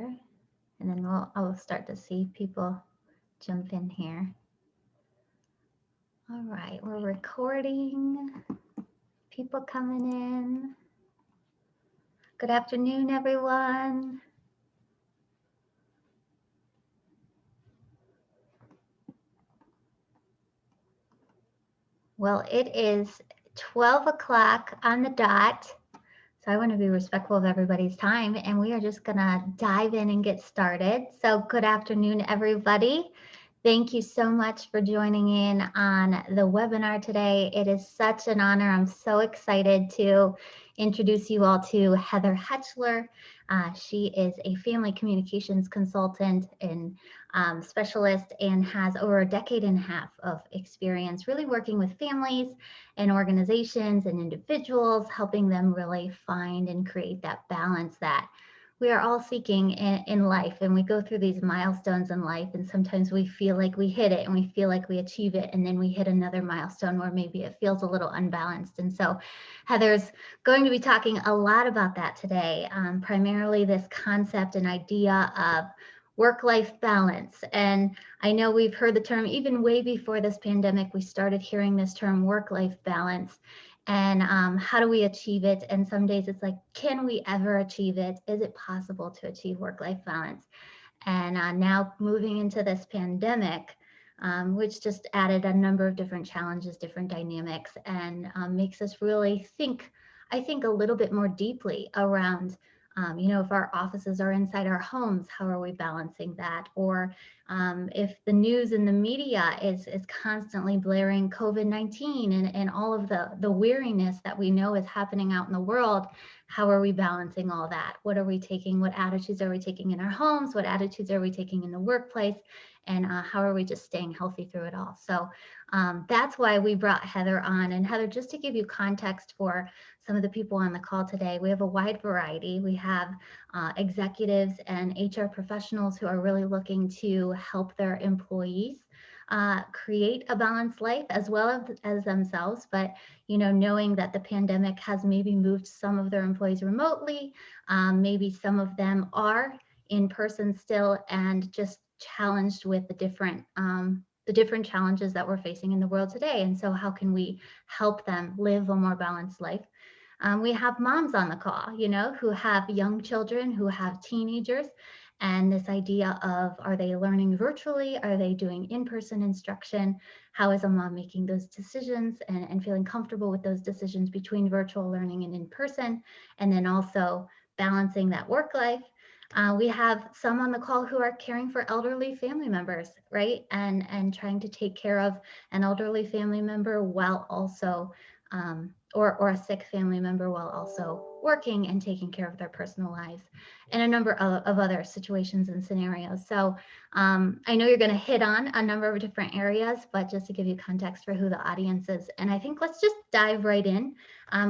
and then I'll start to see people jump in here. All right, we're recording. People coming in. Good afternoon, everyone. Well, it is 12 o'clock on the dot. So I want to be respectful of everybody's time, and we are just going to dive in and get started. So, good afternoon, everybody. Thank you so much for joining in on the webinar today. It is such an honor. I'm so excited to introduce you all to Heather Hetchler. She is a family communications consultant and specialist and has over a decade and a half of experience really working with families and organizations and individuals, helping them really find and create that balance that we are all seeking in life. And we go through these milestones in life, and sometimes we feel like we hit it and we feel like we achieve it, and then we hit another milestone where maybe it feels a little unbalanced. And so Heather's going to be talking a lot about that today, primarily this concept and idea of work-life balance. And I know we've heard the term even way before this pandemic. We started hearing this term work-life balance, and how do we achieve it? And some days it's like, can we ever achieve it? Is it possible to achieve work-life balance? And now moving into this pandemic, which just added a number of different challenges, different dynamics, and makes us really think, I think, a little bit more deeply around, if our offices are inside our homes, how are we balancing that? Or if the news and the media is constantly blaring COVID-19 and all of the weariness that we know is happening out in the world, how are we balancing all that? What are we taking? What attitudes are we taking in our homes? What attitudes are we taking in the workplace? And how are we just staying healthy through it all? So that's why we brought Heather on. And Heather, just to give you context for some of the people on the call today, we have a wide variety. We have executives and HR professionals who are really looking to help their employees create a balanced life as well as themselves. But knowing that the pandemic has maybe moved some of their employees remotely, maybe some of them are in person still, and just challenged with the different challenges that we're facing in the world today. And so how can we help them live a more balanced life? We have moms on the call, who have young children, who have teenagers, and this idea of, are they learning virtually? Are they doing in-person instruction? How is a mom making those decisions and feeling comfortable with those decisions between virtual learning and in-person? And then also balancing that work life. We have some on the call who are caring for elderly family members, right? And trying to take care of an elderly family member while also or a sick family member while also working and taking care of their personal lives, and a number of other situations and scenarios. So I know you're going to hit on a number of different areas, but just to give you context for who the audience is. And I think let's just dive right in.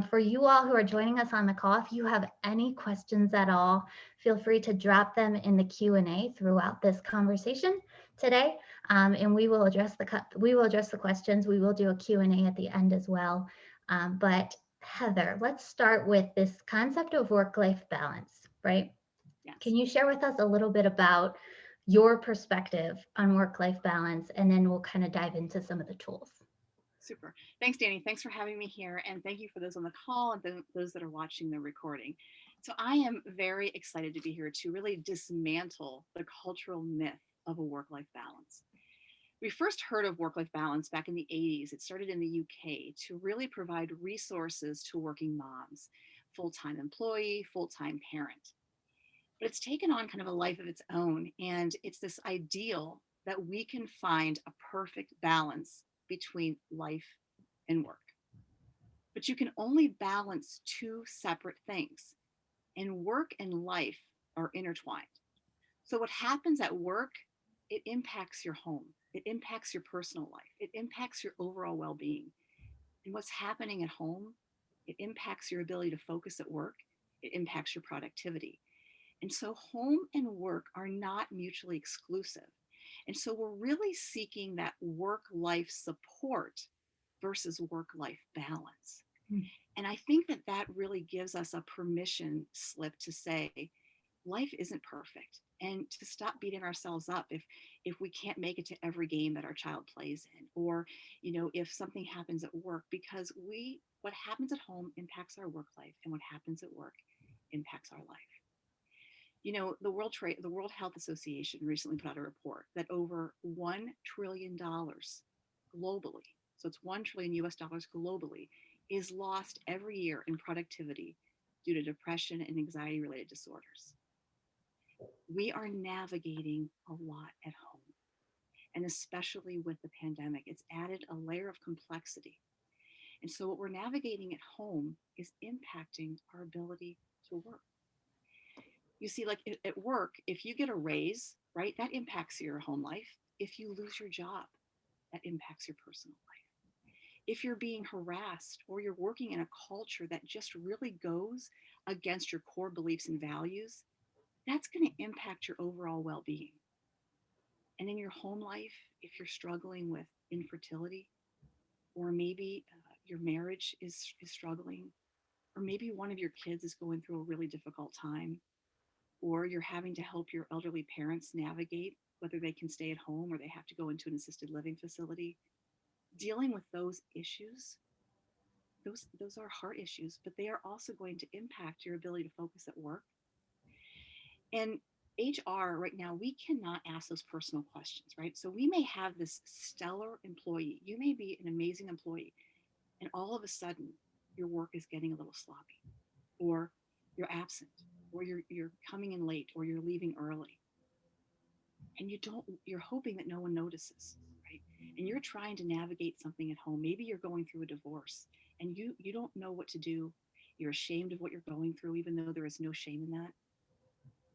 For you all who are joining us on the call, if you have any questions at all, feel free to drop them in the Q&A throughout this conversation today. And we will address the questions. We will do a Q&A at the end as well. But Heather, let's start with this concept of work-life balance, right? Yes. Can you share with us a little bit about your perspective on work-life balance, and then we'll kind of dive into some of the tools. Super. Thanks, Dani. Thanks for having me here. And thank you for those on the call and those that are watching the recording. So I am very excited to be here to really dismantle the cultural myth of a work-life balance. We first heard of work-life balance back in the 80s. It started in the UK to really provide resources to working moms, full-time employee, full-time parent. But it's taken on kind of a life of its own. And it's this ideal that we can find a perfect balance between life and work. But you can only balance two separate things, and work and life are intertwined. So, what happens at work, it impacts your home, it impacts your personal life, it impacts your overall well being. And what's happening at home, it impacts your ability to focus at work, it impacts your productivity. And so home and work are not mutually exclusive. And so we're really seeking that work life support versus work life balance. Mm. And I think that that really gives us a permission slip to say, life isn't perfect, and to stop beating ourselves up if we can't make it to every game that our child plays in, or if something happens at work, because we what happens at home impacts our work life, and what happens at work impacts our life. The World Health Association recently put out a report that over $1 trillion globally, so it's 1 trillion US dollars globally, is lost every year in productivity due to depression and anxiety related disorders. We are navigating a lot at home. And especially with the pandemic, it's added a layer of complexity. And so, what we're navigating at home is impacting our ability to work. You see, like at work, if you get a raise, right, that impacts your home life. If you lose your job, that impacts your personal life. If you're being harassed or you're working in a culture that just really goes against your core beliefs and values, that's going to impact your overall well being. And in your home life, if you're struggling with infertility, or maybe your marriage is struggling, or maybe one of your kids is going through a really difficult time, or you're having to help your elderly parents navigate whether they can stay at home or they have to go into an assisted living facility, dealing with those issues, those are heart issues, but they are also going to impact your ability to focus at work. And HR right now, we cannot ask those personal questions, right? So we may have this stellar employee. You may be an amazing employee, and all of a sudden, your work is getting a little sloppy, or you're absent, or you're coming in late, or you're leaving early, and you're hoping that no one notices, right? And you're trying to navigate something at home. Maybe you're going through a divorce, and you don't know what to do. You're ashamed of what you're going through, even though there is no shame in that,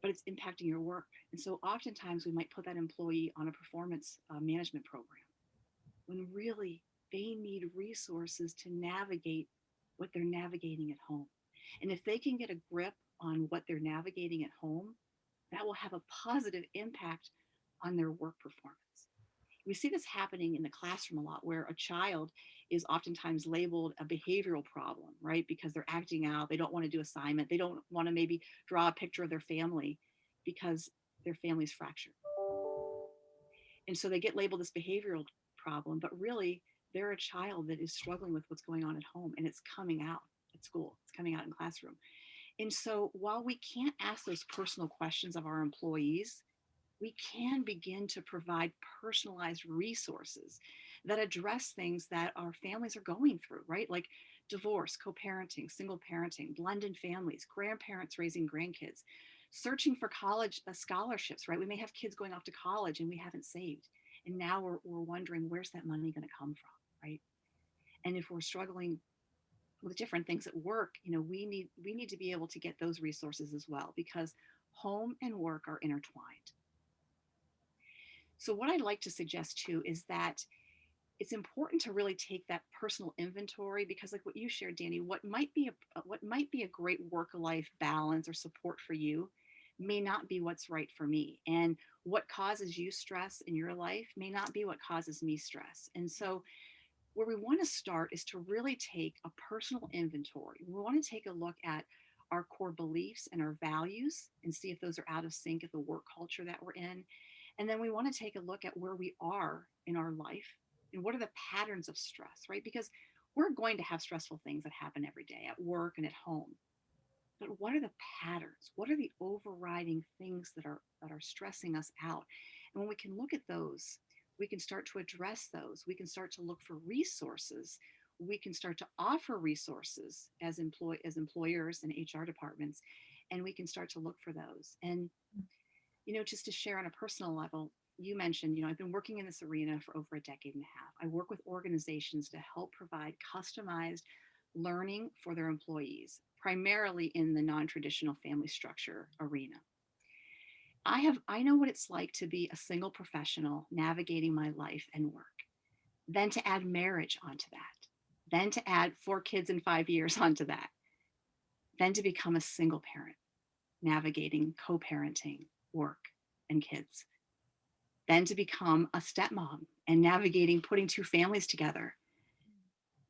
but it's impacting your work. And so oftentimes we might put that employee on a performance management program when really they need resources to navigate what they're navigating at home. And if they can get a grip on what they're navigating at home, that will have a positive impact on their work performance. We see this happening in the classroom a lot, where a child is oftentimes labeled a behavioral problem, right? Because they're acting out, they don't want to do assignment, they don't want to maybe draw a picture of their family because their family's fractured. And so they get labeled this behavioral problem, but really they're a child that is struggling with what's going on at home, and it's coming out at school, it's coming out in classroom. And so while we can't ask those personal questions of our employees, we can begin to provide personalized resources that address things that our families are going through, right? Like divorce, co parenting, single parenting, blended families, grandparents raising grandkids, searching for college scholarships, right? We may have kids going off to college and we haven't saved. And now we're wondering, where's that money going to come from, right? And if we're struggling with different things at work, we need to be able to get those resources as well, because home and work are intertwined. So what I'd like to suggest too is that it's important to really take that personal inventory, because like what you shared, Dani, what might be a great work life balance or support for you may not be what's right for me, and what causes you stress in your life may not be what causes me stress. And so where we want to start is to really take a personal inventory. We want to take a look at our core beliefs and our values and see if those are out of sync at the work culture that we're in. And then we want to take a look at where we are in our life and what are the patterns of stress, right? Because we're going to have stressful things that happen every day at work and at home. But what are the patterns? What are the overriding things that are stressing us out? And when we can look at those, we can start to address those. We can start to look for resources. We can start to offer resources as employers and HR departments, and we can start to look for those. And just to share on a personal level, you mentioned, I've been working in this arena for over a decade and a half. I work with organizations to help provide customized learning for their employees, primarily in the non-traditional family structure arena. I know what it's like to be a single professional navigating my life and work, then to add marriage onto that, then to add 4 kids in 5 years onto that, then to become a single parent navigating co-parenting, work, and kids, then to become a stepmom and navigating putting 2 families together,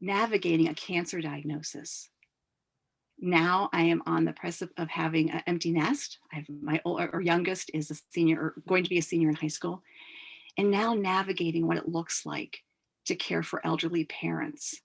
navigating a cancer diagnosis, Now I am on the precipice of having an empty nest. I have our youngest is a senior, or going to be a senior in high school, and now navigating what it looks like to care for elderly parents,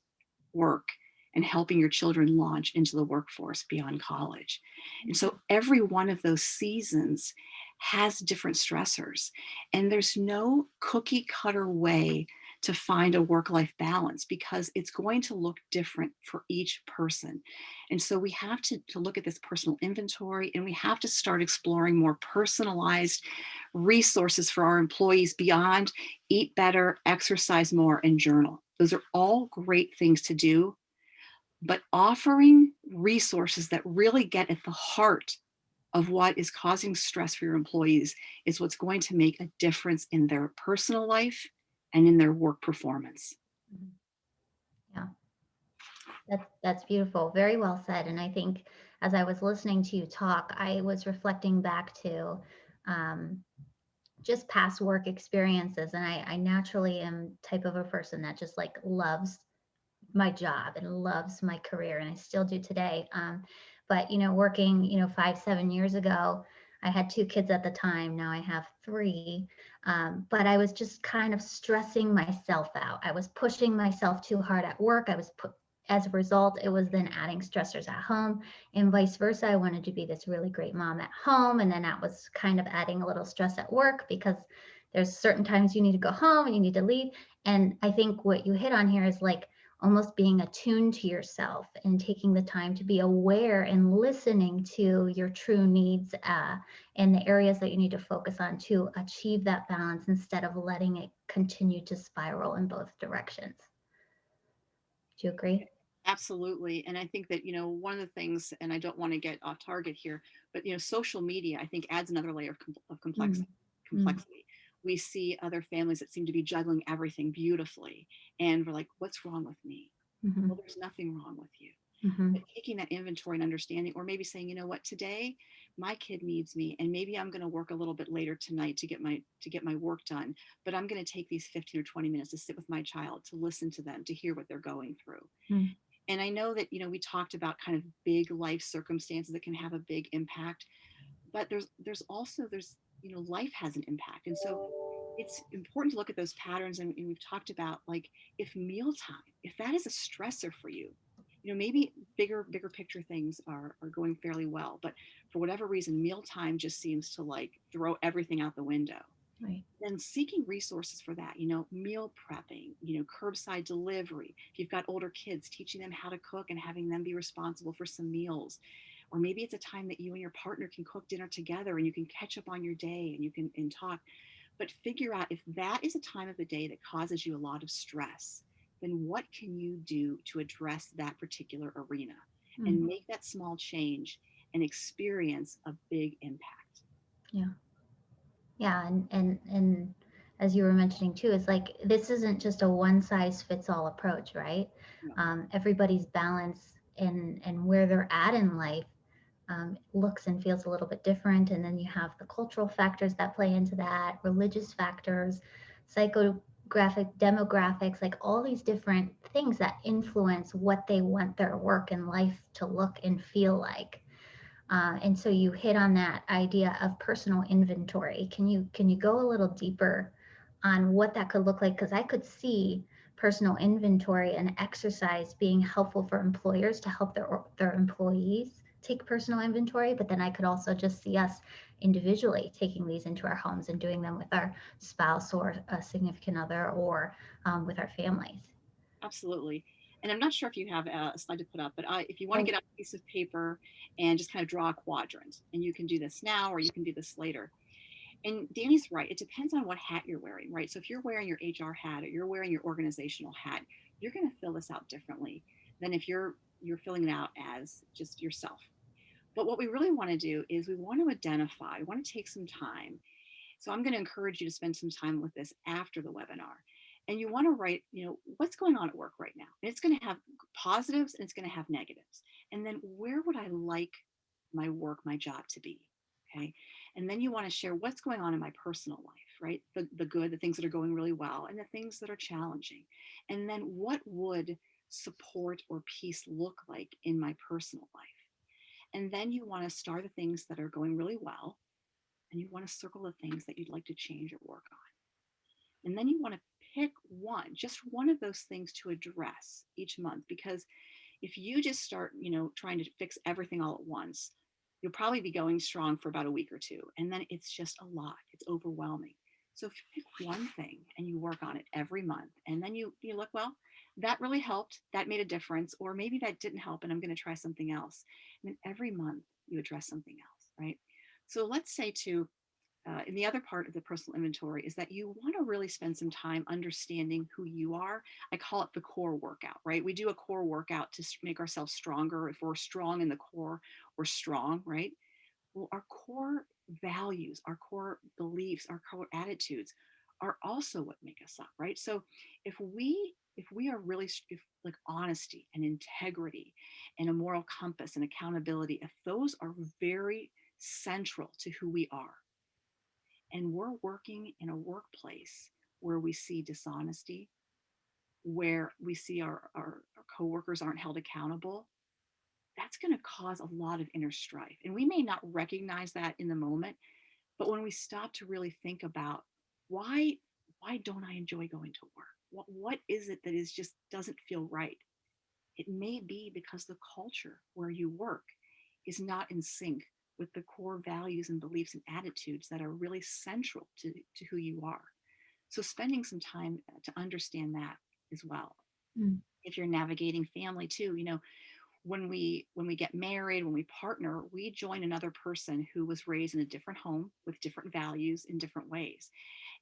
work, and helping your children launch into the workforce beyond college. And so every one of those seasons has different stressors, and there's no cookie cutter way to find a work life balance because it's going to look different for each person. And so we have to look at this personal inventory, and we have to start exploring more personalized resources for our employees beyond eat better, exercise more, and journal. Those are all great things to do, but offering resources that really get at the heart of what is causing stress for your employees is what's going to make a difference in their personal life and in their work performance. Mhm. Yeah, that's beautiful. Very well said. And I think as I was listening to you talk, I was reflecting back to um, just past work experiences. And I naturally am type of a person that just like loves my job and loves my career, and I still do today. But working 5-7 years ago, I had two kids at the time. Now I have three. But I was just kind of stressing myself out. I was pushing myself too hard at work. I was put As a result, it was then adding stressors at home, and vice versa. I wanted to be this really great mom at home, and then that was kind of adding a little stress at work because there's certain times you need to go home and you need to leave. And I think what you hit on here is like almost being attuned to yourself and taking the time to be aware and listening to your true needs, and the areas that you need to focus on to achieve that balance instead of letting it continue to spiral in both directions. Do you agree? Absolutely. And I think that, one of the things, and I don't want to get off target here, but, social media, I think adds another layer of Mm, mm, complexity. We see other families that seem to be juggling everything beautifully. And we're like, what's wrong with me? mhm, Well, there's nothing wrong with you. But mhm, taking that inventory and understanding, or maybe saying, you know what, today my kid needs me, and maybe I'm going to work a little bit later tonight to get my work done, but I'm going to take these 15 or 20 minutes to sit with my child, to listen to them, to hear what they're going through. mm, And I know that, we talked about kind of big life circumstances that can have a big impact, but there's life has an impact. And so it's important to look at those patterns. And we've talked about, like, if mealtime, if that is a stressor for you, maybe bigger picture things are going fairly well, but for whatever reason, mealtime just seems to like throw everything out the window. right. Then seeking resources for that, meal prepping, curbside delivery. If you've got older kids, teaching them how to cook and having them be responsible for some meals. Or maybe it's a time that you and your partner can cook dinner together and you can catch up on your day and you can and talk. But figure out if that is a time of the day that causes you a lot of stress, then what can you do to address that particular arena Mm, and make that small change and experience a big impact? yeah. Yeah, and as you were mentioning too, it's like this isn't just a one size fits all approach, right? Yeah, Everybody's balance and where they're at in life looks and feels a little bit different. And then you have the cultural factors that play into that, religious factors, psychographic, demographics, like all these different things that influence what they want their work and life to look and feel like. And so you hit on that idea of personal inventory. Can you go a little deeper on what that could look like? Because I could see personal inventory and exercise being helpful for employers to help their employees take personal inventory, but then I could also just see us individually taking these into our homes and doing them with our spouse or a significant other, or with our families. absolutely. And I'm not sure if you have a slide to put up, but if you want to Oh, get out a piece of paper and just kind of draw a quadrant, and you can do this now or you can do this later. And Danny's right. It depends on what hat you're wearing, right? So if you're wearing your HR hat or you're wearing your organizational hat, you're going to fill this out differently than if you're filling it out as just yourself. But what we really want to do is we want to identify, we want to take some time. So I'm going to encourage you to spend some time with this after the webinar. And you want to write, what's going on at work right now? And it's going to have positives and it's going to have negatives. And then where would I like my work, my job to be? Okay. And then you want to share what's going on in my personal life, right? The good, the things that are going really well, and the things that are challenging. And then what would support or peace look like in my personal life? And then you want to star the things that are going really well, and you want to circle the things that you'd like to change or work on. And then you want to pick one, just one of those things to address each month. Because if you just start, trying to fix everything all at once, you'll probably be going strong for about a week or two. And then it's just a lot. It's overwhelming. So if you pick one thing and you work on it every month, and then you look, well, that really helped. That made a difference. Or maybe that didn't help and I'm going to try something else. And then every month you address something else, right? So let's say too, and the other part of the personal inventory is that you want to really spend some time understanding who you are. I call it the core workout, right? We do a core workout to make ourselves stronger. If we're strong in the core, we're strong, right? Well, our core values, our core beliefs, our core attitudes are also what make us up, right? So if we are really, if like honesty and integrity and a moral compass and accountability, if those are very central to who we are, and we're working in a workplace where we see dishonesty, where we see our coworkers aren't held accountable, that's going to cause a lot of inner strife. And we may not recognize that in the moment, but when we stop to really think about why why don't I enjoy going to work? What is it that is just doesn't feel right? It may be because the culture where you work is not in sync with the core values and beliefs and attitudes that are really central to who you are. So spending some time to understand that as well. Mm. If you're navigating family too, when we get married, when we partner, we join another person who was raised in a different home with different values in different ways,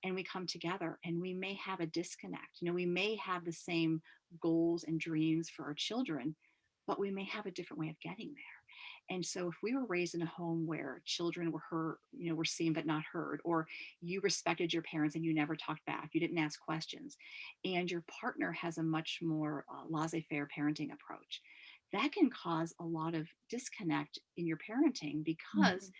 and we come together and we may have a disconnect. We may have the same goals and dreams for our children, but we may have a different way of getting there. And so if we were raised in a home where children were heard, were seen but not heard, or you respected your parents and you never talked back, you didn't ask questions, and your partner has a much more laissez-faire parenting approach, that can cause a lot of disconnect in your parenting, because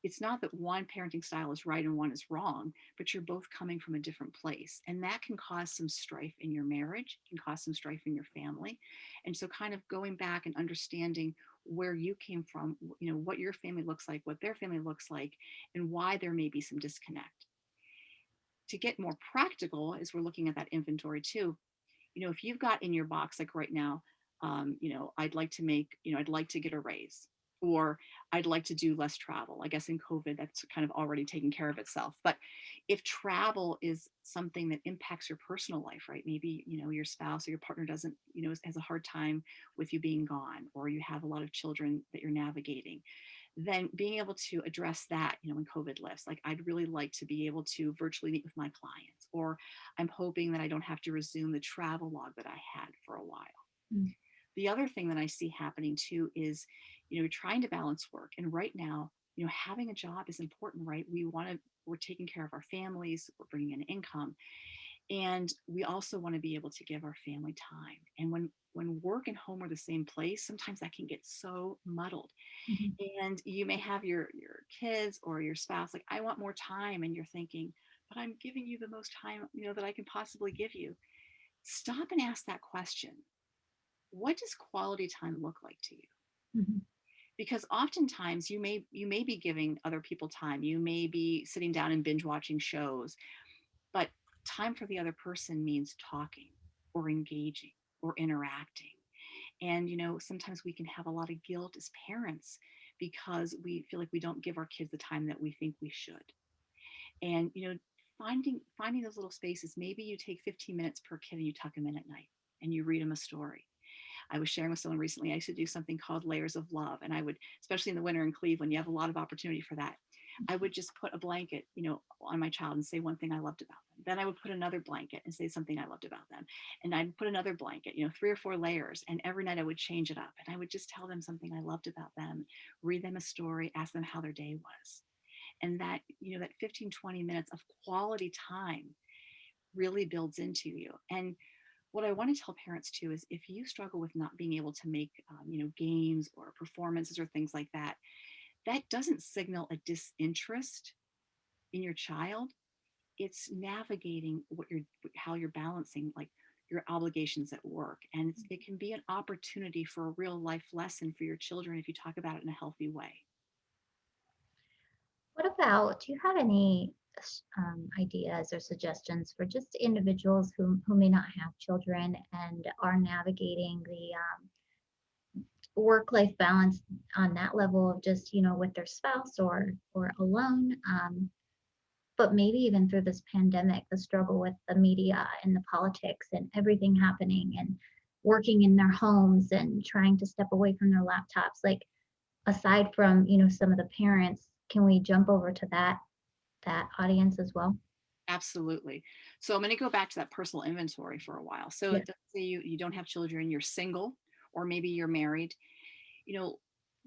it's not that one parenting style is right and one is wrong, but you're both coming from a different place. And that can cause some strife in your marriage, can cause some strife in your family. And so kind of going back and understanding where you came from, what your family looks like, what their family looks like, and why there may be some disconnect. To get more practical, as we're looking at that inventory too, if you've got in your box, like right now, I'd like to get a raise, or I'd like to do less travel. I guess in COVID, that's kind of already taken care of itself. But if travel is something that impacts your personal life, right? Maybe, your spouse or your partner doesn't, has a hard time with you being gone, or you have a lot of children that you're navigating, then being able to address that, when COVID lifts, like I'd really like to be able to virtually meet with my clients, or I'm hoping that I don't have to resume the travel log that I had for a while. Mm. The other thing that I see happening too is, trying to balance work. And right now, having a job is important, right? We're taking care of our families, we're bringing in income, and we also want to be able to give our family time. And when work and home are the same place, sometimes that can get so muddled. Mhm. And you may have your kids or your spouse like, I want more time, and you're thinking, but I'm giving you the most time, that I can possibly give you. Stop and ask that question. What does quality time look like to you? Mhm. Because oftentimes you may be giving other people time, you may be sitting down and binge watching shows, but time for the other person means talking or engaging or interacting. And sometimes we can have a lot of guilt as parents because we feel like we don't give our kids the time that we think we should. And finding those little spaces. Maybe you take 15 minutes per kid and you tuck them in at night and you read them a story. I was sharing with someone recently, I used to do something called layers of love. And I would, especially in the winter in Cleveland, you have a lot of opportunity for that. I would just put a blanket, on my child and say one thing I loved about them. Then I would put another blanket and say something I loved about them. And I'd put another blanket, 3 or 4 layers. And every night I would change it up. And I would just tell them something I loved about them, read them a story, ask them how their day was. And that 15, 20 minutes of quality time really builds into you. And what I want to tell parents too is, if you struggle with not being able to make, games or performances or things like that, that doesn't signal a disinterest in your child. It's navigating how you're balancing, like your obligations at work. And it can be an opportunity for a real life lesson for your children if you talk about it in a healthy way. What about, do you have any ideas or suggestions for just individuals who may not have children and are navigating the work-life balance on that level of just, with their spouse or alone, but maybe even through this pandemic, the struggle with the media and the politics and everything happening and working in their homes and trying to step away from their laptops. Like aside from, some of the parents, can we jump over to that audience as well? Absolutely. So I'm going to go back to that personal inventory for a while. So Yeah. let's say you don't have children, you're single, or maybe you're married. You know,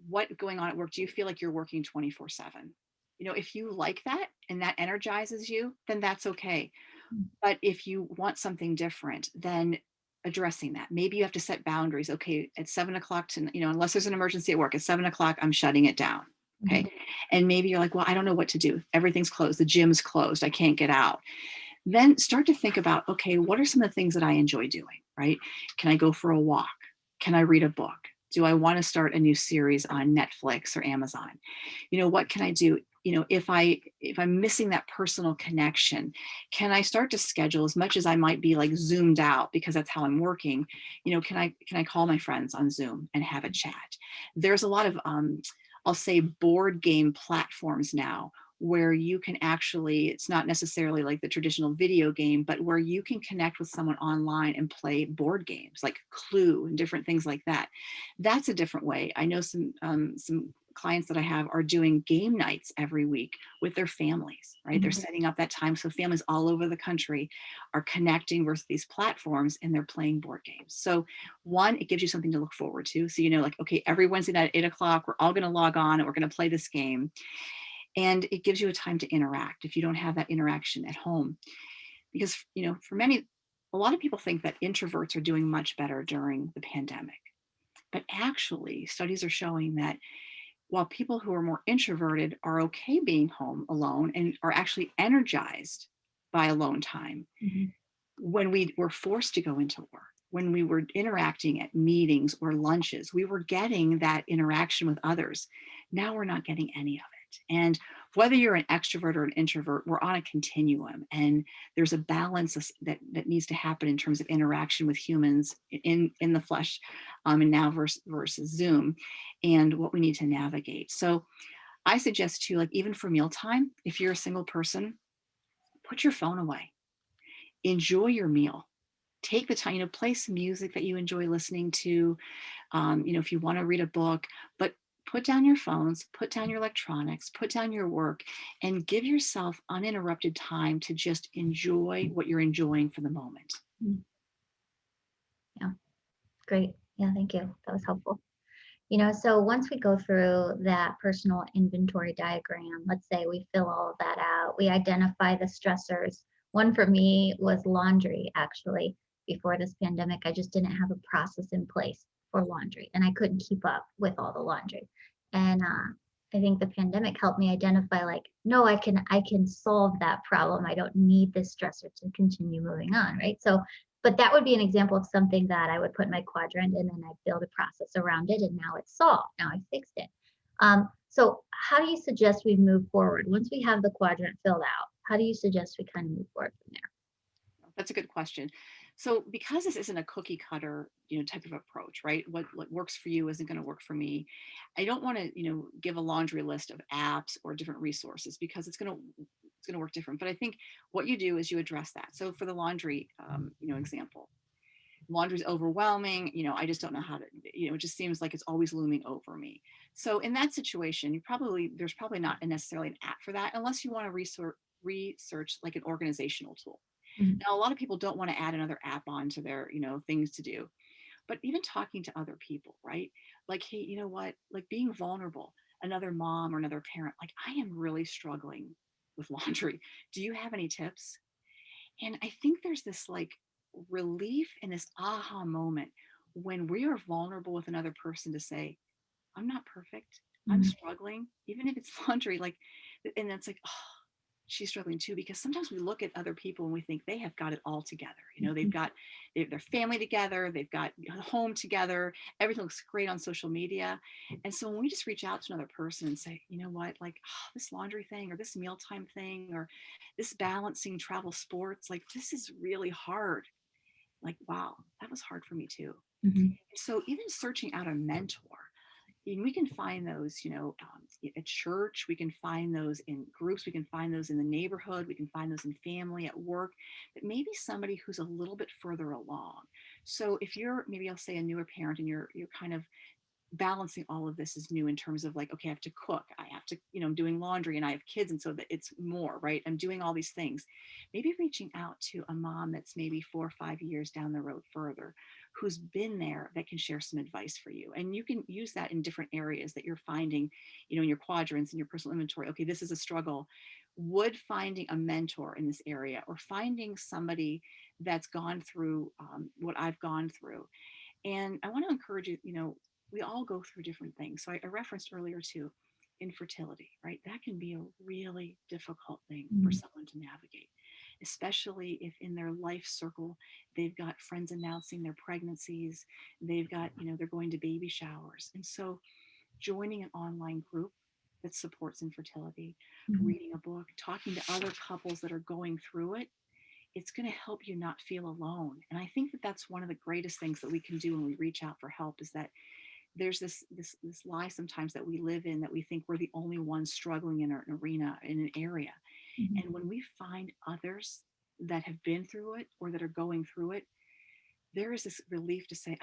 what going on at work? Do you feel like you're working 24/7? If you like that and that energizes you, then that's okay. Mm. But if you want something different, then addressing that. Maybe you have to set boundaries. Okay, at 7 o'clock unless there's an emergency at work, at 7 o'clock, I'm shutting it down. Okay. Mhm. And maybe you're like, well, I don't know what to do. Everything's closed. The gym's closed. I can't get out. Then start to think about, okay, what are some of the things that I enjoy doing, right? Can I go for a walk? Can I read a book? Do I want to start a new series on Netflix or Amazon? What can I do? If I'm missing that personal connection, can I start to schedule, as much as I might be like zoomed out because that's how I'm working? Can I call my friends on Zoom and have a chat? There's a lot of I'll say board game platforms now where you can actually, it's not necessarily like the traditional video game, but where you can connect with someone online and play board games like Clue and different things like that. That's a different way. I know some clients that I have are doing game nights every week with their families, right? They're Mhm. setting up that time. So families all over the country are connecting with these platforms and they're playing board games. So one, it gives you something to look forward to. So, like, okay, every Wednesday night at 8 o'clock, we're all going to log on and we're going to play this game. And it gives you a time to interact if you don't have that interaction at home. Because, for many, a lot of people think that introverts are doing much better during the pandemic. But actually, studies are showing that while people who are more introverted are okay being home alone and are actually energized by alone time, Mhm. when we were forced to go into work, when we were interacting at meetings or lunches, we were getting that interaction with others. Now we're not getting any of it. And whether you're an extrovert or an introvert, we're on a continuum. And there's a balance that needs to happen in terms of interaction with humans in the flesh, and now versus Zoom, and what we need to navigate. So I suggest too, like even for mealtime, if you're a single person, put your phone away, enjoy your meal, take the time, play some music that you enjoy listening to, if you want to read a book, but put down your phones, put down your electronics, put down your work, and give yourself uninterrupted time to just enjoy what you're enjoying for the moment. Mm. Yeah, great. Yeah, thank you. That was helpful. So once we go through that personal inventory diagram, let's say we fill all of that out, we identify the stressors. One for me was laundry, actually. Before this pandemic, I just didn't have a process in place for laundry and I couldn't keep up with all the laundry. And I think the pandemic helped me identify like, no, I can solve that problem. I don't need this stressor to continue moving on, right? So but that would be an example of something that I would put in my quadrant and then I'd build a process around it and now it's solved. Now I fixed it. So how do you suggest we move forward? Once we have the quadrant filled out, how do you suggest we kind of move forward from there? That's a good question. So because this isn't a cookie cutter, type of approach, right? What works for you isn't going to work for me. I don't want to, give a laundry list of apps or different resources because it's going to work different. But I think what you do is you address that. So for the laundry, example, laundry's overwhelming. I just don't know how to, it just seems like it's always looming over me. So in that situation, there's probably not necessarily an app for that unless you want to research like an organizational tool. Mhm. Now, a lot of people don't want to add another app onto their, things to do, but even talking to other people, right? Like, hey, you know what? Like being vulnerable, another mom or another parent, like I am really struggling with laundry. Do you have any tips? And I think there's this like relief and this aha moment when we are vulnerable with another person to say, I'm not perfect. I'm Mhm. struggling, even if it's laundry. Like, and that's like, oh. she's struggling too, because sometimes we look at other people and we think they have got it all together. You know, they've got their family together, they've got a home together, everything looks great on social media. And so when we just reach out to another person and say, you know what, like, oh, this laundry thing, or this mealtime thing, or this balancing travel sports, like, this is really hard. Like, wow, that was hard for me too. Mhm. So even searching out a mentor, and we can find those, at church, we can find those in groups, we can find those in the neighborhood, we can find those in family, at work, but maybe somebody who's a little bit further along. So if you're, maybe I'll say, a newer parent, and you're kind of balancing all of this is new, in terms of like, okay, I have to cook, I have to, I'm doing laundry, and I have kids, and so that it's more, right, I'm doing all these things. Maybe reaching out to a mom that's maybe 4 or 5 years down the road further, who's been there, that can share some advice for you. And you can use that in different areas that you're finding, in your quadrants, in your personal inventory. Okay, this is a struggle. Would finding a mentor in this area, or finding somebody that's gone through what I've gone through. And I want to encourage you, we all go through different things. So I referenced earlier too, infertility, right? That can be a really difficult thing for Mhm. someone to navigate, especially if in their life circle, they've got friends announcing their pregnancies, they've got, they're going to baby showers. And so joining an online group that supports infertility, Mhm. reading a book, talking to other couples that are going through it, it's going to help you not feel alone. And I think that that's one of the greatest things that we can do when we reach out for help, is that there's this lie sometimes that we live in, that we think we're the only ones struggling in an arena, in an area. Mhm. And when we find others that have been through it, or that are going through it, there is this relief to say,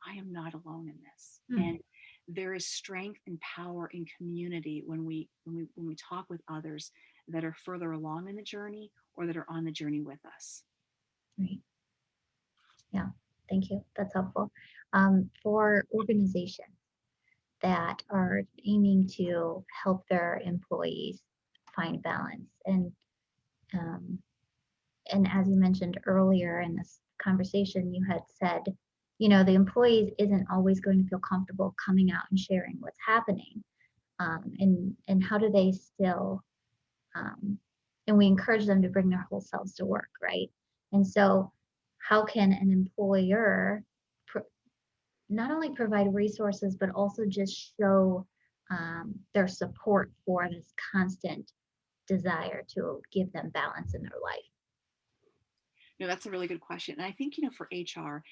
I am not alone in this. Mhm. And there is strength and power in community when we talk with others that are further along in the journey, or that are on the journey with us. Right. Yeah. Thank you. That's helpful. For organizations that are aiming to help their employees find balance, um, and as you mentioned earlier in this conversation, you had said, the employees isn't always going to feel comfortable coming out and sharing what's happening. And how do they still, um, and we encourage them to bring their whole selves to work, right? And so, how can an employer not only provide resources, but also just show their support for this constant desire to give them balance in their life? No, that's a really good question. And I think, for HR,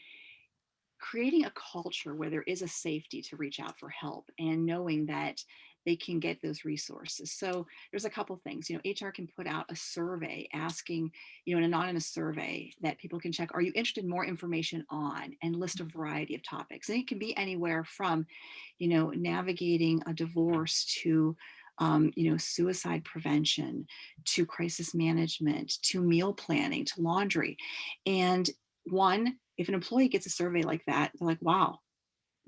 creating a culture where there is a safety to reach out for help, and knowing that they can get those resources. So there's a couple things. HR can put out a survey asking, an anonymous survey that people can check, are you interested in more information on, and list a variety of topics. And it can be anywhere from, navigating a divorce, to suicide prevention, to crisis management, to meal planning, to laundry. And if an employee gets a survey like that, they're like, wow,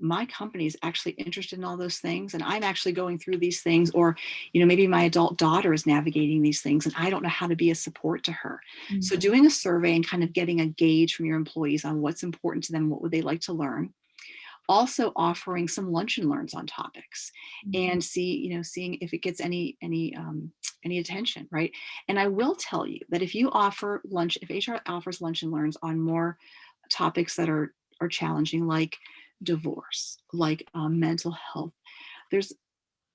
my company is actually interested in all those things, and I'm actually going through these things. Or maybe my adult daughter is navigating these things, and I don't know how to be a support to her. So Mhm. doing a survey and kind of getting a gauge from your employees on what's important to them, what would they like to learn. Also offering some lunch and learns on topics, Mhm. and seeing if it gets any attention, right? And I will tell you that if HR offers lunch and learns on more topics that are challenging, like divorce, like mental health, there's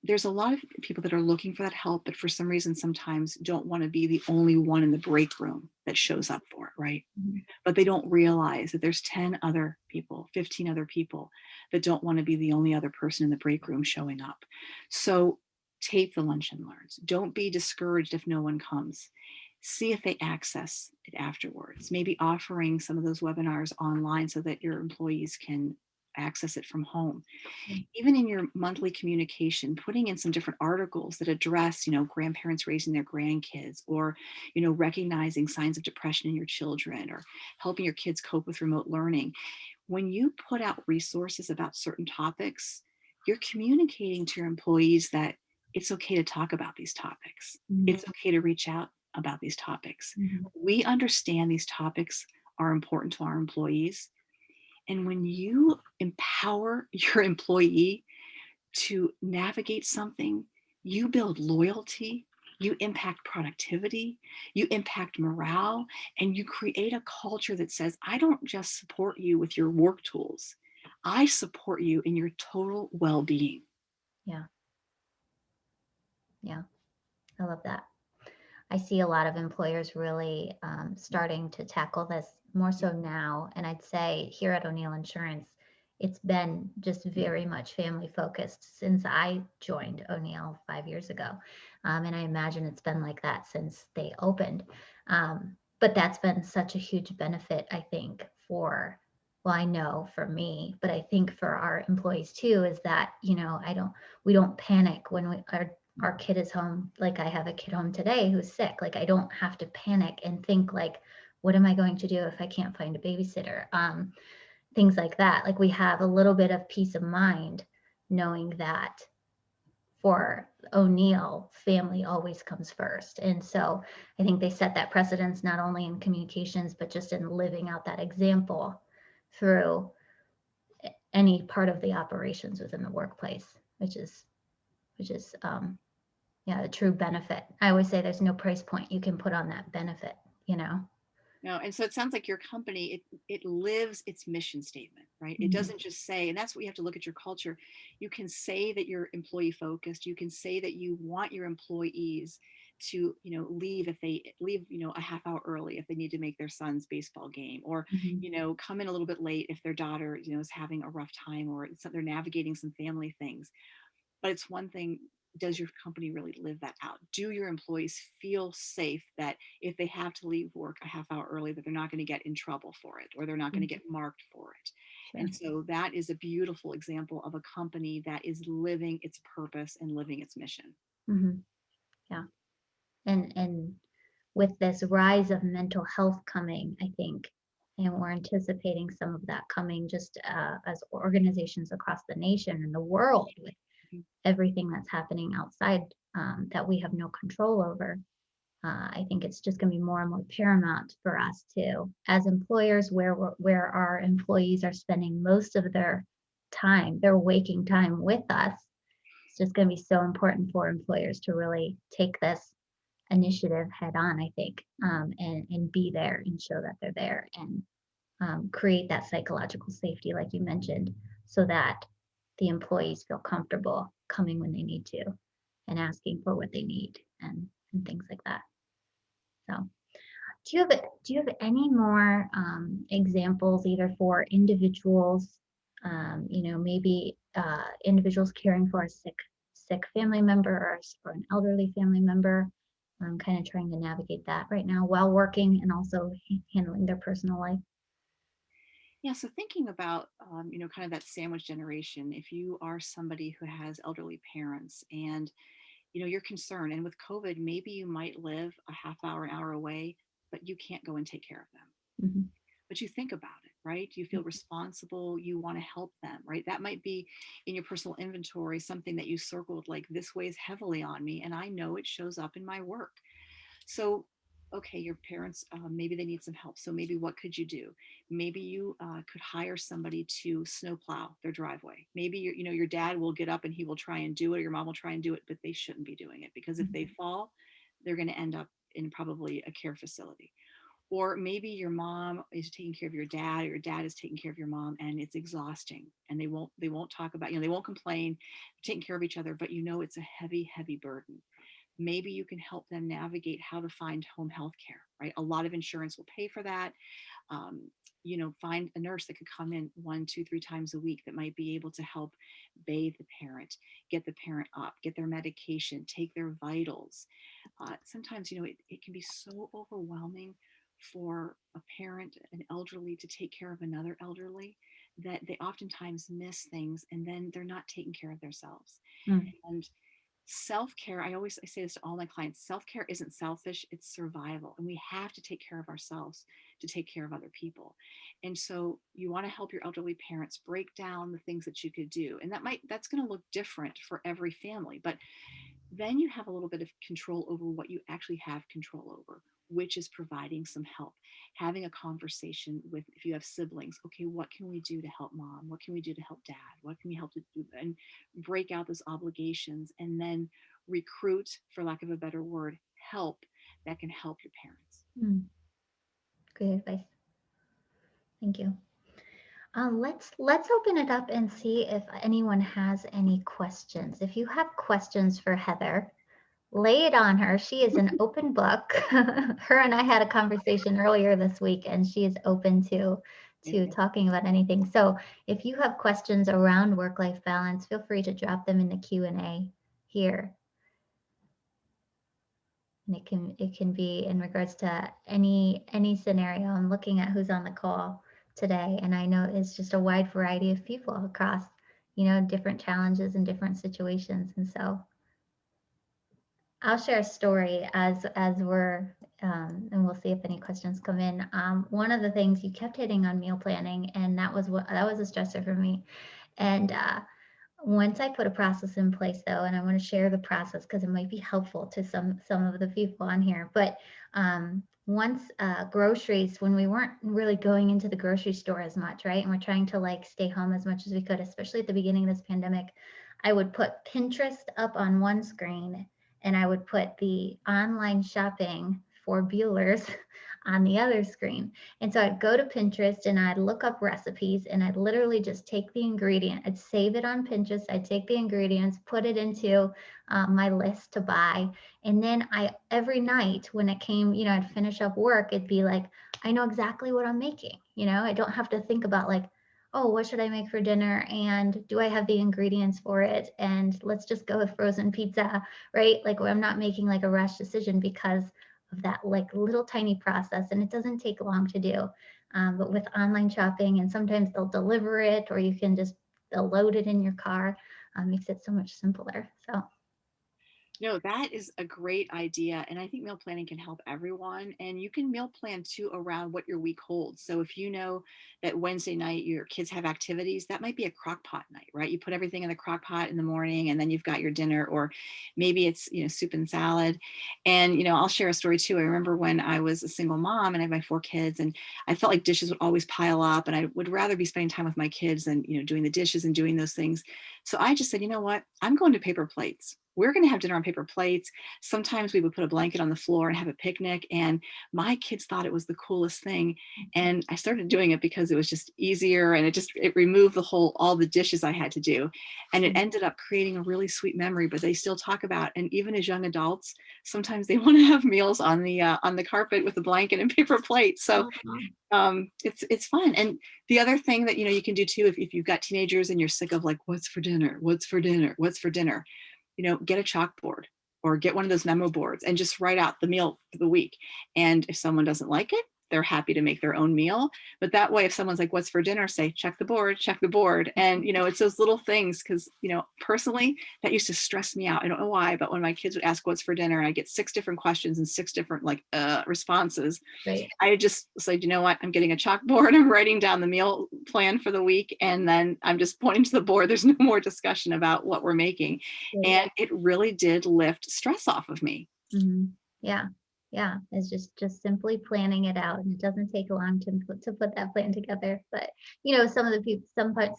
there's a lot of people that are looking for that help, but for some reason sometimes don't want to be the only one in the break room that shows up for it, right? Mhm. But they don't realize that there's 10 other people, 15 other people that don't want to be the only other person in the break room showing up. So take the lunch and learns. Don't be discouraged if no one comes. See if they access it afterwards. Maybe offering some of those webinars online so that your employees can access it from home. Mhm. Even in your monthly communication, putting in some different articles that address, grandparents raising their grandkids, or, recognizing signs of depression in your children, or helping your kids cope with remote learning. When you put out resources about certain topics, you're communicating to your employees that it's okay to talk about these topics. Mhm. It's okay to reach out about these topics. Mhm. We understand these topics are important to our employees. And when you empower your employee to navigate something, you build loyalty, you impact productivity, you impact morale, and you create a culture that says, I don't just support you with your work tools, I support you in your total well being. Yeah. Yeah. I love that. I see a lot of employers really starting to tackle this more so now. And I'd say here at O'Neill Insurance, it's been just very much family focused since I joined O'Neill 5 years ago. And I imagine it's been like that since they opened. But that's been such a huge benefit, I think, for, well, I know for me, but I think for our employees too, is that, we don't panic when our kid is home. Like I have a kid home today who's sick. Like I don't have to panic and think like, what am I going to do if I can't find a babysitter? Things like that. Like we have a little bit of peace of mind knowing that for O'Neill, family always comes first. And so I think they set that precedence not only in communications, but just in living out that example through any part of the operations within the workplace, which is yeah, the true benefit. I always say there's no price point you can put on that benefit, you know? No, and so it sounds like your company, it lives its mission statement, right? It Mhm. doesn't just say, and that's what you have to look at your culture. You can say that you're employee focused. You can say that you want your employees to, leave if they leave, a half hour early if they need to make their son's baseball game, or, Mhm. come in a little bit late if their daughter, is having a rough time, or they're navigating some family things. But it's one thing, does your company really live that out? Do your employees feel safe that if they have to leave work a half hour early, that they're not going to get in trouble for it, or they're not going to Mhm. get marked for it? Sure. And so that is a beautiful example of a company that is living its purpose and living its mission. Mhm. Yeah. And with this rise of mental health coming, I think, and we're anticipating some of that coming just as organizations across the nation and the world with Mhm. everything that's happening outside that we have no control over. I think it's just going to be more and more paramount for us to, as employers, where our employees are spending most of their time, their waking time with us. It's just going to be so important for employers to really take this initiative head on, I think, and be there and show that they're there and create that psychological safety, like you mentioned, so that the employees feel comfortable coming when they need to and asking for what they need and things like that. So, do you have any more examples either for individuals, maybe individuals caring for a sick family member or an elderly family member, kind of trying to navigate that right now while working and also handling their personal life? Yeah, so thinking about, kind of that sandwich generation, if you are somebody who has elderly parents and you're concerned, and with COVID, maybe you might live a half hour, an hour away, but you can't go and take care of them. Hmm. But you think about it, right? You feel responsible, you want to help them, right? That might be in your personal inventory, something that you circled like, this weighs heavily on me, and I know it shows up in my work. So, okay, your parents, maybe they need some help. So maybe what could you do? Maybe you could hire somebody to snowplow their driveway. Maybe your dad will get up and he will try and do it, or your mom will try and do it, but they shouldn't be doing it, because if they fall, they're going to end up in probably a care facility. Or maybe your mom is taking care of your dad, or your dad is taking care of your mom, and it's exhausting, and they won't talk about, they won't complain, taking care of each other, but it's a heavy, heavy burden. Maybe you can help them navigate how to find home health care, right? A lot of insurance will pay for that. um, find a nurse that could come in 1, 2, 3 times a week that might be able to help bathe the parent, get the parent up, get their medication, take their vitals. Sometimes, it can be so overwhelming for a parent, an elderly, to take care of another elderly, that they oftentimes miss things, and then they're not taking care of themselves. Mm. And self-care, I say this to all my clients, self-care isn't selfish, it's survival, and we have to take care of ourselves to take care of other people. And so you want to help your elderly parents break down the things that you could do, and that's going to look different for every family, but then you have a little bit of control over what you actually have control over, which is providing some help, having a conversation with, if you have siblings, okay, what can we do to help mom? What can we do to help dad? What can we help to do? And break out those obligations, and then recruit, for lack of a better word, help that can help your parents. Mm, great advice. Thank you. Let's open it up and see if anyone has any questions. If you have questions for Heather, lay it on her. She is an open book. Her and I had a conversation earlier this week, and she is open to Okay. talking about anything. So if you have questions around work-life balance, feel free to drop them in the Q&A here. And it can be in regards to any scenario. I'm looking at who's on the call today, and I know it's just a wide variety of people across, different challenges and different situations. And so I'll share a story as we're and we'll see if any questions come in. One of the things you kept hitting on meal planning, and that was a stressor for me. And once I put a process in place, though, and I want to share the process because it might be helpful to some of the people on here. But once groceries, when we weren't really going into the grocery store as much, right, and we're trying to like stay home as much as we could, especially at the beginning of this pandemic, I would put Pinterest up on one screen, and I would put the online shopping for Bueller's on the other screen. And so I'd go to Pinterest and I'd look up recipes, and I'd literally just take the ingredient, I'd save it on Pinterest, I'd take the ingredients, put it into my list to buy. And then every night when it came, I'd finish up work, it'd be like, I know exactly what I'm making. I don't have to think about like, oh, what should I make for dinner? And do I have the ingredients for it? And let's just go with frozen pizza, right? Like I'm not making like a rash decision because of that like little tiny process, and it doesn't take long to do. But with online shopping, and sometimes they'll deliver it, or they'll load it in your car, makes it so much simpler. So No, that is a great idea. And I think meal planning can help everyone. And you can meal plan too around what your week holds. So if you know that Wednesday night your kids have activities, that might be a crock pot night, right? You put everything in the crock pot in the morning and then you've got your dinner, or maybe it's, soup and salad. And, I'll share a story too. I remember when I was a single mom and I had my 4 kids, and I felt like dishes would always pile up, and I would rather be spending time with my kids than, doing the dishes and doing those things. So I just said, you know what? I'm going to paper plates. We're going to have dinner on paper plates. Sometimes we would put a blanket on the floor and have a picnic. And my kids thought it was the coolest thing. And I started doing it because it was just easier, and it removed all the dishes I had to do. And it ended up creating a really sweet memory. But they still talk about, and even as young adults, sometimes they want to have meals on the carpet with a blanket and paper plates. So it's fun. And the other thing that you can do too, if you've got teenagers and you're sick of like, what's for dinner, what's for dinner, what's for dinner, get a chalkboard or get one of those memo boards and just write out the meal for the week. And if someone doesn't like it, they're happy to make their own meal. But that way, if someone's like, what's for dinner, say, check the board, check the board. And, it's those little things, because, personally, that used to stress me out. I don't know why, but when my kids would ask what's for dinner, and I get 6 different questions and 6 different responses, right. I just said, you know what, I'm getting a chalkboard, I'm writing down the meal plan for the week, and then I'm just pointing to the board. There's no more discussion about what we're making. Right. And it really did lift stress off of me. Mm-hmm. Yeah. Yeah. It's just simply planning it out, and it doesn't take long to put that plan together. But some of the people,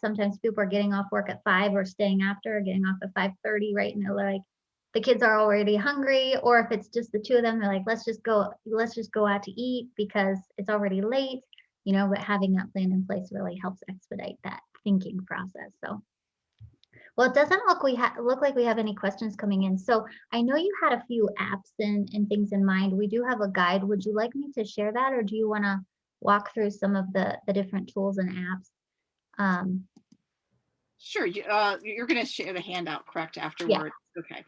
sometimes people are getting off work at 5 or staying after, or getting off at 5:30, right? And they're like, the kids are already hungry, or if it's just the two of them, they're like, let's just go out to eat because it's already late. But having that plan in place really helps expedite that thinking process. So well, it doesn't look like we have any questions coming in. So I know you had a few apps and things in mind. We do have a guide. Would you like me to share that, or do you want to walk through some of the different tools and apps? Um, Sure. You're going to share the handout, correct, yeah. afterward? Okay.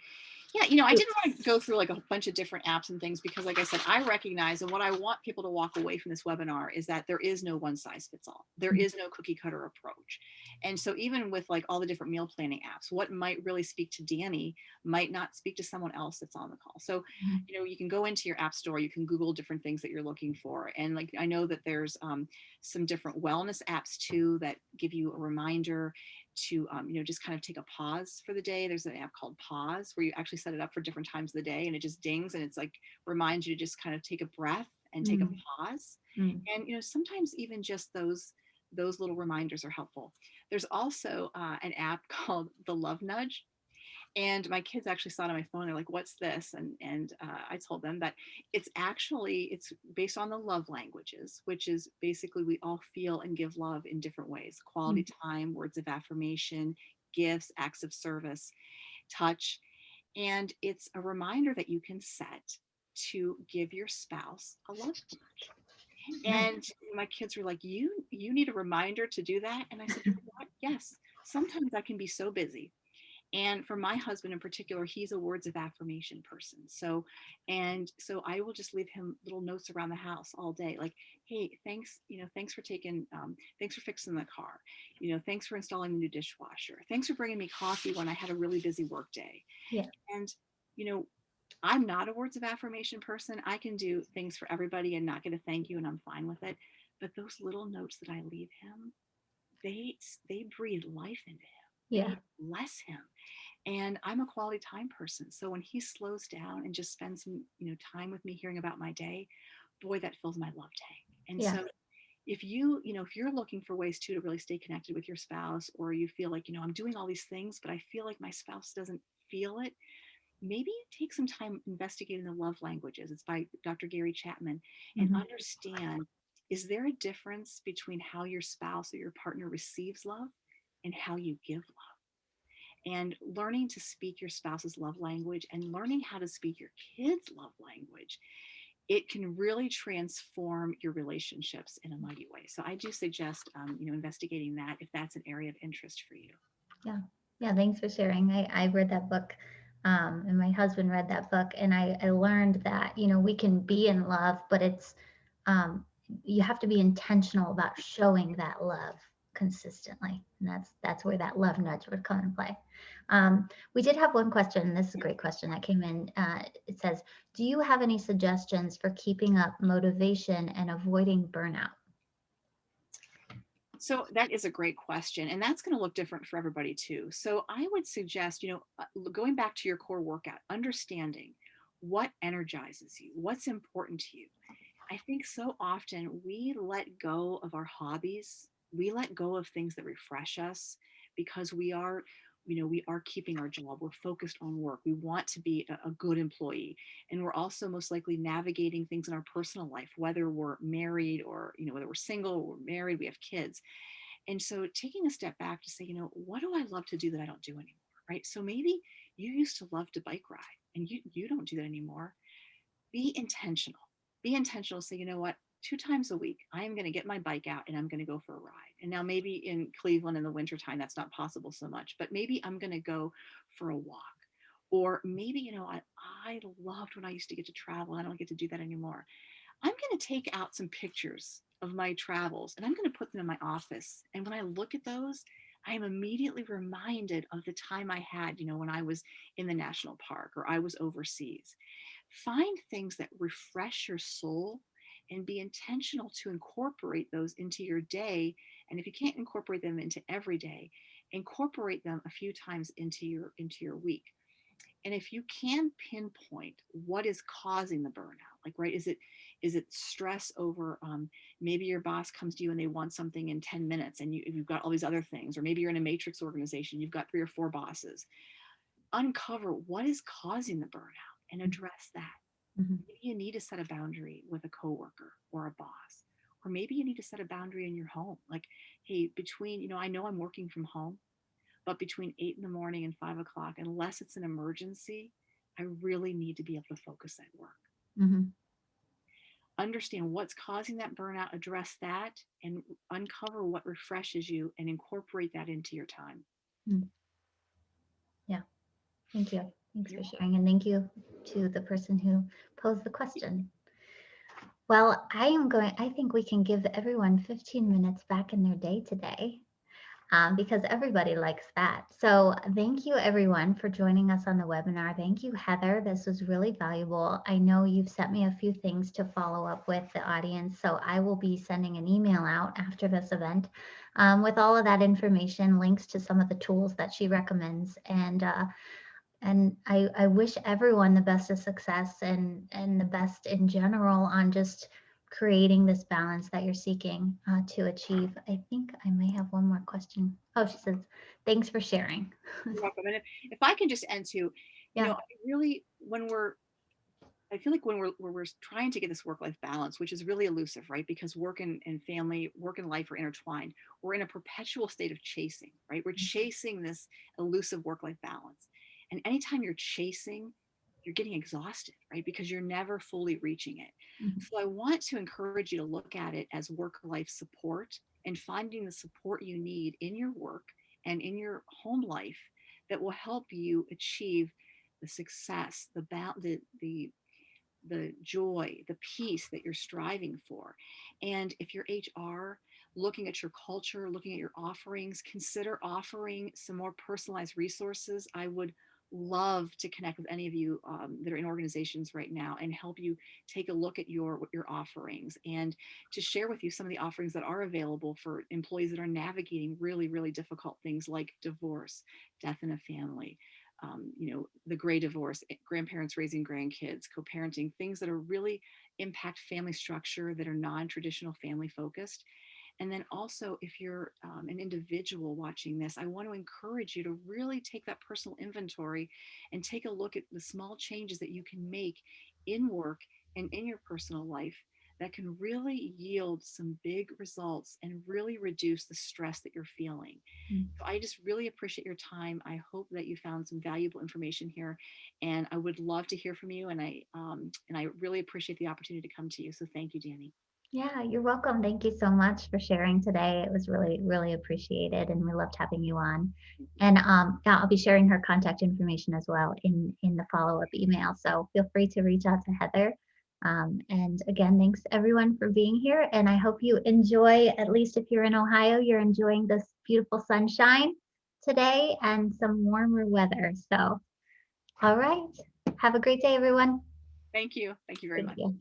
Yeah, I didn't want to go through like a bunch of different apps and things because, like I said, I recognize, and what I want people to walk away from this webinar is that there is no one size fits all. There is no cookie cutter approach. And so even with like all the different meal planning apps, what might really speak to Dani might not speak to someone else that's on the call. So, you can go into your app store, you can Google different things that you're looking for. And like, I know that there's some different wellness apps too that give you a reminder to just kind of take a pause for the day. There's an app called Pause where you actually set it up for different times of the day, and it just dings, and it's like reminds you to just kind of take a breath and take a pause. And sometimes even just those little reminders are helpful. There's also an app called the Love Nudge, And my kids actually saw it on my phone. They're like, "What's this?" And I told them that it's based on the love languages, which is basically we all feel and give love in different ways: quality Mm. time, words of affirmation, gifts, acts of service, touch. And it's a reminder that you can set to give your spouse a love language. Nice. And my kids were like, "You need a reminder to do that?" And I said, "You know what? Yes. Sometimes I can be so busy." And for my husband in particular, he's a words of affirmation person. So I will just leave him little notes around the house all day, like, "Hey, thanks, thanks for fixing the car, thanks for installing the new dishwasher, thanks for bringing me coffee when I had a really busy work day." Yeah. And you know, I'm not a words of affirmation person. I can do things for everybody and not get a thank you, and I'm fine with it. But those little notes that I leave him, they breathe life into him. Yeah. They bless him. And I'm a quality time person. So when he slows down and just spends some, time with me hearing about my day, boy, that fills my love tank. And Yeah. so if you're looking for ways too to really stay connected with your spouse, or you feel like, I'm doing all these things, but I feel like my spouse doesn't feel it, maybe take some time investigating the love languages. It's by Dr. Gary Chapman, and Hmm. understand, is there a difference between how your spouse or your partner receives love and how you give love? And learning to speak your spouse's love language and learning how to speak your kids' love language, it can really transform your relationships in a mighty way. So I do suggest, investigating that if that's an area of interest for you. Yeah. Yeah. Thanks for sharing. I read that book, and my husband read that book, and I learned that, we can be in love, but um, you have to be intentional about showing that love consistently. And that's where that love nudge would come in play. We did have one question. This is a great question that came in. It says, do you have any suggestions for keeping up motivation and avoiding burnout? So that is a great question, and that's going to look different for everybody too. So I would suggest, going back to your core workout, understanding what energizes you, what's important to you. I think so often we let go of our hobbies. We let go of things that refresh us because we are keeping our job. We're focused on work. We want to be a good employee. And we're also most likely navigating things in our personal life, whether we're married or, whether we're single, we're married, we have kids. And so taking a step back to say, what do I love to do that I don't do anymore? Right. So maybe you used to love to bike ride and you don't do that anymore. Be intentional. Be intentional. Say, you know what? 2 times a week, I am going to get my bike out and I'm going to go for a ride. And now maybe in Cleveland in the wintertime, that's not possible so much, but maybe I'm going to go for a walk. Or maybe, I loved when I used to get to travel. I don't get to do that anymore. I'm going to take out some pictures of my travels and I'm going to put them in my office. And when I look at those, I am immediately reminded of the time I had, when I was in the national park or I was overseas. Find things that refresh your soul and be intentional to incorporate those into your day. And if you can't incorporate them into every day, incorporate them a few times into your week. And if you can pinpoint what is causing the burnout, like, right, is it stress over, maybe your boss comes to you and they want something in 10 minutes and you've got all these other things, or maybe you're in a matrix organization, you've got 3 or 4 bosses. Uncover what is causing the burnout and address that. Mhm. Maybe you need to set a boundary with a coworker or a boss, or maybe you need to set a boundary in your home, like, hey, between, I know I'm working from home, but between 8 in the morning and 5 o'clock, unless it's an emergency, I really need to be able to focus at work. Mhm. Understand what's causing that burnout, address that, and uncover what refreshes you and incorporate that into your time. Mm. Yeah. Thank you. Thanks You're for welcome. sharing. And thank you to the person who posed the question. Well, I think we can give everyone 15 minutes back in their day today, because everybody likes that. So thank you everyone for joining us on the webinar. Thank you, Heather. This was really valuable. I know you've sent me a few things to follow up with the audience, so I will be sending an email out after this event, with all of that information, links to some of the tools that she recommends. And I wish everyone the best of success and the best in general on just creating this balance that you're seeking to achieve. I think I may have one more question. Oh, she says, thanks for sharing. You're welcome. And if I can just end too, Yeah. I really, I feel like when we're trying to get this work life balance, which is really elusive, right? Because and family, work and life are intertwined. We're in a perpetual state of chasing, right? We're chasing this elusive work life balance. And anytime you're chasing, you're getting exhausted, right? Because you're never fully reaching it. Mhm. So I want to encourage you to look at it as work life support and finding the support you need in your work and in your home life that will help you achieve the success, the joy, the peace that you're striving for. And if you're HR, looking at your culture, looking at your offerings, consider offering some more personalized resources. I would love to connect with any of you that are in organizations right now and help you take a look at your offerings and to share with you some of the offerings that are available for employees that are navigating really, really difficult things like divorce, death in a family, the gray divorce, grandparents raising grandkids, co-parenting, things that are really impact family structure that are non-traditional family focused. And then also, if you're an individual watching this, I want to encourage you to really take that personal inventory and take a look at the small changes that you can make in work and in your personal life that can really yield some big results and really reduce the stress that you're feeling. So I just really appreciate your time. I hope that you found some valuable information here, and I would love to hear from you. And I really appreciate the opportunity to come to you. So thank you, Dani. Yeah, you're welcome. Thank you so much for sharing today. It was really, really appreciated, and we loved having you on. And yeah, I'll be sharing her contact information as well in the follow up email. So feel free to reach out to Heather. And again, thanks everyone for being here. And I hope you enjoy, at least if you're in Ohio, you're enjoying this beautiful sunshine today and some warmer weather. So, all right. Have a great day, everyone. Thank you. Thank you very Thank much. you.